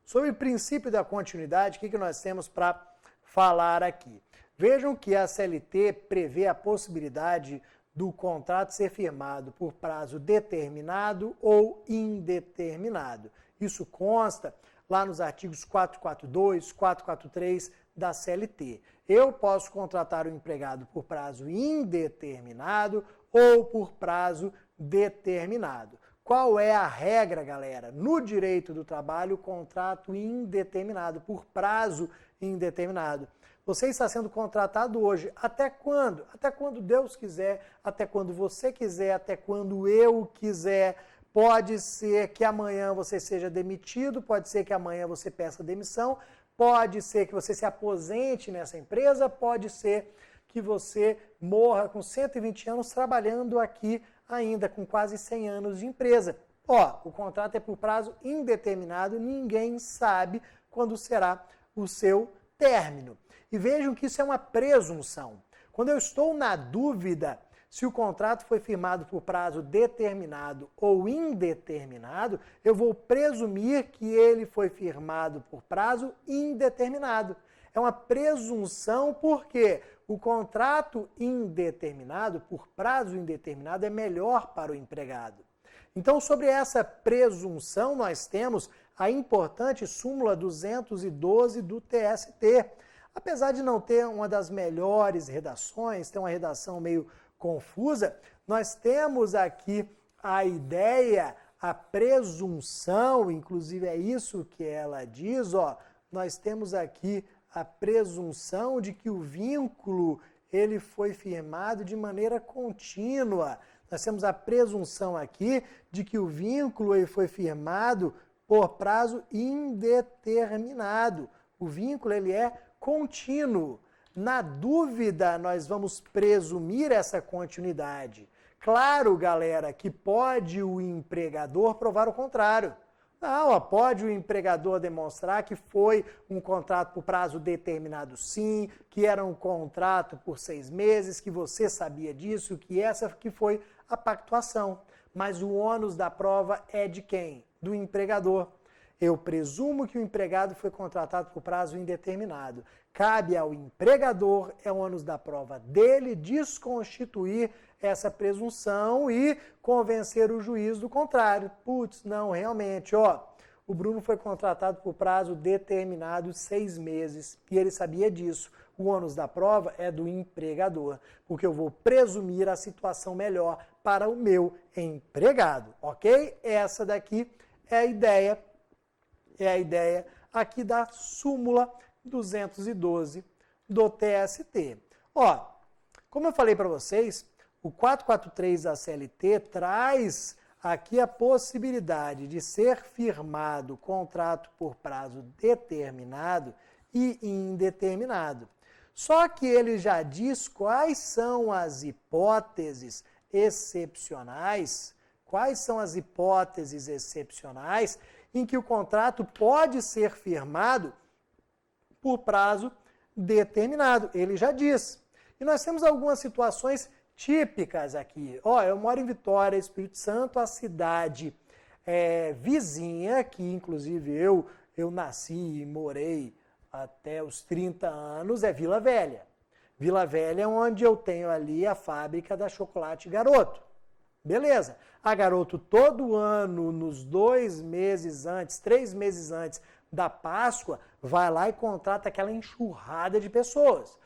Sobre o princípio da continuidade, o que nós temos para falar aqui? Vejam que a CLT prevê a possibilidade do contrato ser firmado por prazo determinado ou indeterminado. Isso consta lá nos artigos 442, 443 da CLT. Eu posso contratar o empregado por prazo indeterminado ou por prazo determinado. Qual é a regra, galera? No direito do trabalho, contrato indeterminado, por prazo indeterminado. Você está sendo contratado hoje. Até quando? Até quando Deus quiser, até quando você quiser, até quando eu quiser. Pode ser que amanhã você seja demitido, pode ser que amanhã você peça demissão, pode ser que você se aposente nessa empresa, pode ser que você morra com 120 anos trabalhando aqui ainda, com quase 100 anos de empresa. O contrato é por prazo indeterminado, ninguém sabe quando será o seu término. E vejam que isso é uma presunção. Quando eu estou na dúvida se o contrato foi firmado por prazo determinado ou indeterminado, eu vou presumir que ele foi firmado por prazo indeterminado. É uma presunção porque o contrato indeterminado, por prazo indeterminado, é melhor para o empregado. Então, sobre essa presunção, nós temos a importante súmula 212 do TST. Apesar de não ter uma das melhores redações, ter uma redação meio confusa, nós temos aqui a ideia, a presunção, inclusive é isso que ela diz, nós temos aqui a presunção de que o vínculo ele foi firmado de maneira contínua. Nós temos a presunção aqui de que o vínculo ele foi firmado por prazo indeterminado. O vínculo ele é contínuo. Na dúvida, nós vamos presumir essa continuidade. Claro, galera, que pode o empregador provar o contrário. Não, pode o empregador demonstrar que foi um contrato por prazo determinado sim, que era um contrato por 6 meses, que você sabia disso, que essa que foi a pactuação. Mas o ônus da prova é de quem? Do empregador. Eu presumo que o empregado foi contratado por prazo indeterminado. Cabe ao empregador, é o ônus da prova dele, desconstituir essa presunção e convencer o juiz do contrário. Putz, não, realmente, o Bruno foi contratado por prazo determinado 6 meses e ele sabia disso. O ônus da prova é do empregador, porque eu vou presumir a situação melhor para o meu empregado, ok? Essa daqui é a ideia aqui da súmula 212 do TST. Como eu falei para vocês, o 443 da CLT traz aqui a possibilidade de ser firmado contrato por prazo determinado e indeterminado. Só que ele já diz quais são as hipóteses excepcionais, em que o contrato pode ser firmado por prazo determinado. Ele já diz. E nós temos algumas situações típicas aqui. Eu moro em Vitória, Espírito Santo, a cidade vizinha, que inclusive eu nasci e morei até os 30 anos, é Vila Velha. Vila Velha é onde eu tenho ali a fábrica da Chocolate Garoto. Beleza. A Garoto todo ano, nos 2 meses antes, 3 meses antes da Páscoa, vai lá e contrata aquela enxurrada de pessoas.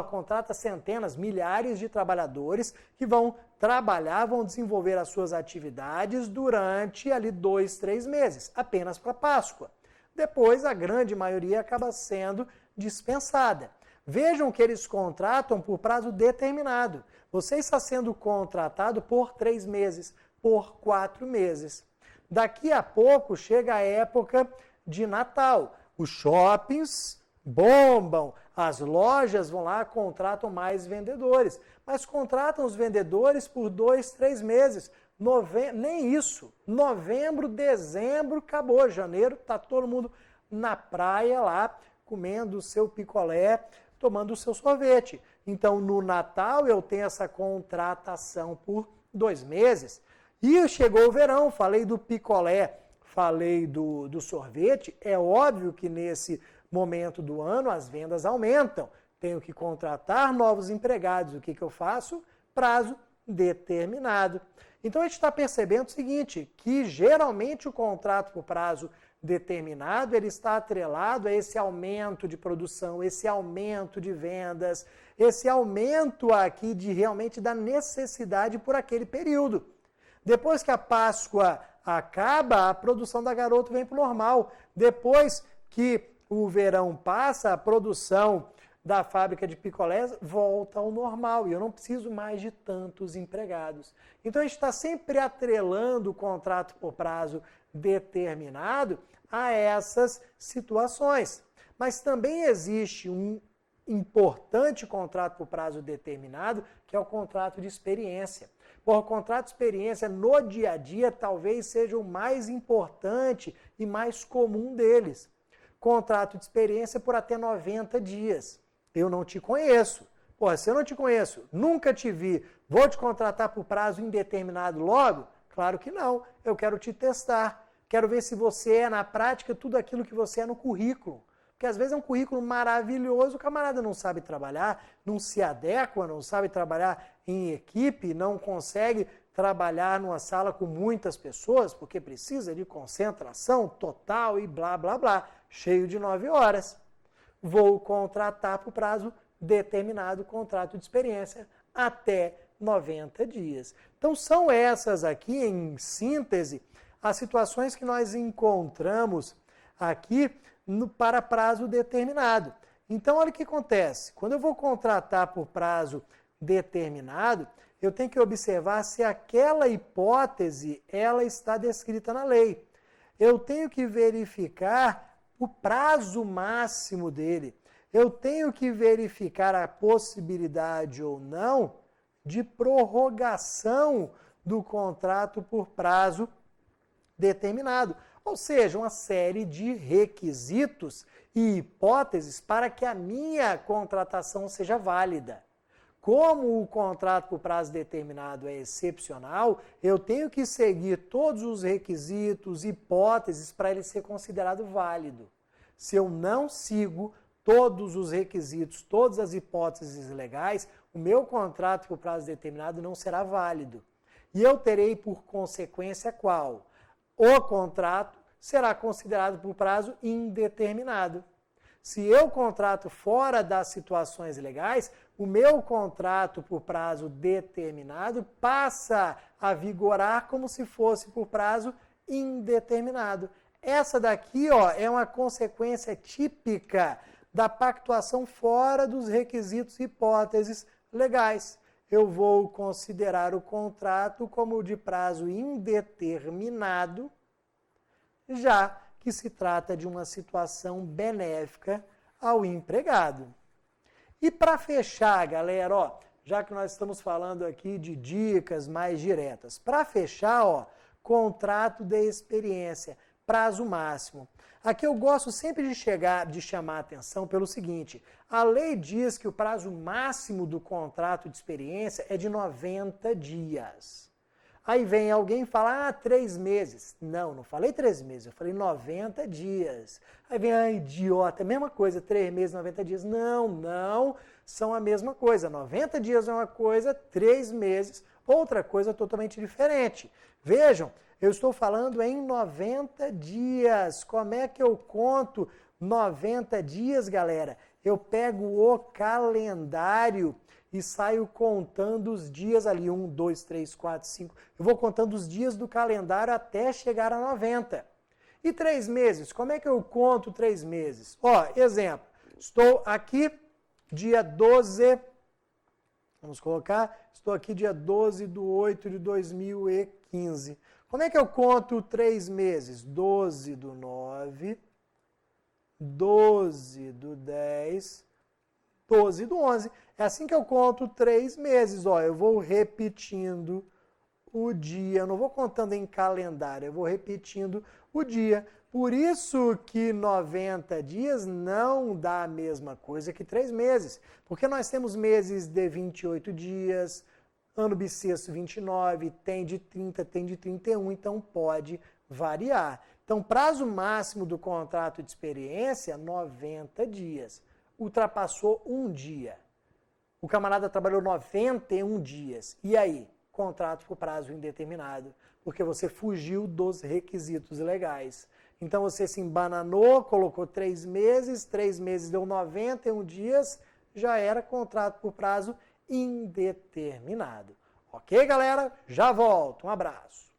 Contrata centenas, milhares de trabalhadores que vão trabalhar, vão desenvolver as suas atividades durante ali 2, 3 meses, apenas para Páscoa. Depois, a grande maioria acaba sendo dispensada. Vejam que eles contratam por prazo determinado. Você está sendo contratado por 3 meses, por 4 meses. Daqui a pouco chega a época de Natal. Os shoppings bombam, as lojas vão lá, contratam mais vendedores. Mas contratam os vendedores por 2, 3 meses. Nem isso. Novembro, dezembro, acabou. Janeiro, está todo mundo na praia lá, comendo o seu picolé, tomando o seu sorvete. Então, no Natal, eu tenho essa contratação por 2 meses. E chegou o verão, falei do picolé, falei do sorvete, é óbvio que nesse momento do ano as vendas aumentam. Tenho que contratar novos empregados. O que eu faço? Prazo determinado. Então a gente está percebendo o seguinte, que geralmente o contrato por prazo determinado, ele está atrelado a esse aumento de produção, esse aumento de vendas, esse aumento aqui de realmente da necessidade por aquele período. Depois que a Páscoa acaba, a produção da Garoto vem para o normal. Depois que o verão passa, a produção da fábrica de picolés volta ao normal e eu não preciso mais de tantos empregados. Então a gente está sempre atrelando o contrato por prazo determinado a essas situações. Mas também existe um importante contrato por prazo determinado, que é o contrato de experiência. O contrato de experiência no dia a dia talvez seja o mais importante e mais comum deles. Contrato de experiência por até 90 dias. Eu não te conheço. Porra, se eu não te conheço, nunca te vi, vou te contratar por prazo indeterminado logo? Claro que não. Eu quero te testar. Quero ver se você é, na prática, tudo aquilo que você é no currículo. Porque às vezes é um currículo maravilhoso, o camarada não sabe trabalhar, não se adequa, não sabe trabalhar em equipe, não consegue trabalhar numa sala com muitas pessoas, porque precisa de concentração total e blá, blá, blá, cheio de 9 horas. Vou contratar por prazo determinado, contrato de experiência, até 90 dias. Então são essas aqui, em síntese, as situações que nós encontramos aqui para prazo determinado. Então, olha o que acontece. Quando eu vou contratar por prazo determinado, eu tenho que observar se aquela hipótese ela está descrita na lei. Eu tenho que verificar o prazo máximo dele. Eu tenho que verificar a possibilidade ou não de prorrogação do contrato por prazo determinado. Ou seja, uma série de requisitos e hipóteses para que a minha contratação seja válida. Como o contrato por prazo determinado é excepcional, eu tenho que seguir todos os requisitos, hipóteses para ele ser considerado válido. Se eu não sigo todos os requisitos, todas as hipóteses legais, o meu contrato por prazo determinado não será válido. E eu terei por consequência qual? O contrato será considerado por prazo indeterminado. Se eu contrato fora das situações legais, o meu contrato por prazo determinado passa a vigorar como se fosse por prazo indeterminado. Essa daqui, ó, é uma consequência típica da pactuação fora dos requisitos e hipóteses legais. Eu vou considerar o contrato como de prazo indeterminado, já que se trata de uma situação benéfica ao empregado. E para fechar, galera, ó, já que nós estamos falando aqui de dicas mais diretas, para fechar, ó, contrato de experiência, prazo máximo. Aqui eu gosto sempre de chamar a atenção pelo seguinte, a lei diz que o prazo máximo do contrato de experiência é de 90 dias. Aí vem alguém e fala, 3 meses. Não falei 3 meses, eu falei 90 dias. Aí vem, idiota, mesma coisa, 3 meses, 90 dias. Não são a mesma coisa. 90 dias é uma coisa, 3 meses, outra coisa totalmente diferente. Vejam, eu estou falando em 90 dias. Como é que eu conto 90 dias, galera? Eu pego o calendário e saio contando os dias ali, 1, 2, 3, 4, 5. Eu vou contando os dias do calendário até chegar a 90. E 3 meses? Como é que eu conto 3 meses? Ó, exemplo, estou aqui dia 12, vamos colocar, estou aqui dia 12 de 8 de 2015. Como é que eu conto 3 meses? 12 do 9, 12 do 10, 12 do 11. É assim que eu conto 3 meses. Ó, eu vou repetindo o dia. Eu não vou contando em calendário, eu vou repetindo o dia. Por isso que 90 dias não dá a mesma coisa que 3 meses. Porque nós temos meses de 28 dias, ano bissexto 29, tem de 30, tem de 31, então pode variar. Então, prazo máximo do contrato de experiência, 90 dias. Ultrapassou um dia. O camarada trabalhou 91 dias. E aí? Contrato por prazo indeterminado, porque você fugiu dos requisitos legais. Então, você se embananou, colocou 3 meses deu 91 dias, já era contrato por prazo indeterminado. Ok, galera? Já volto. Um abraço.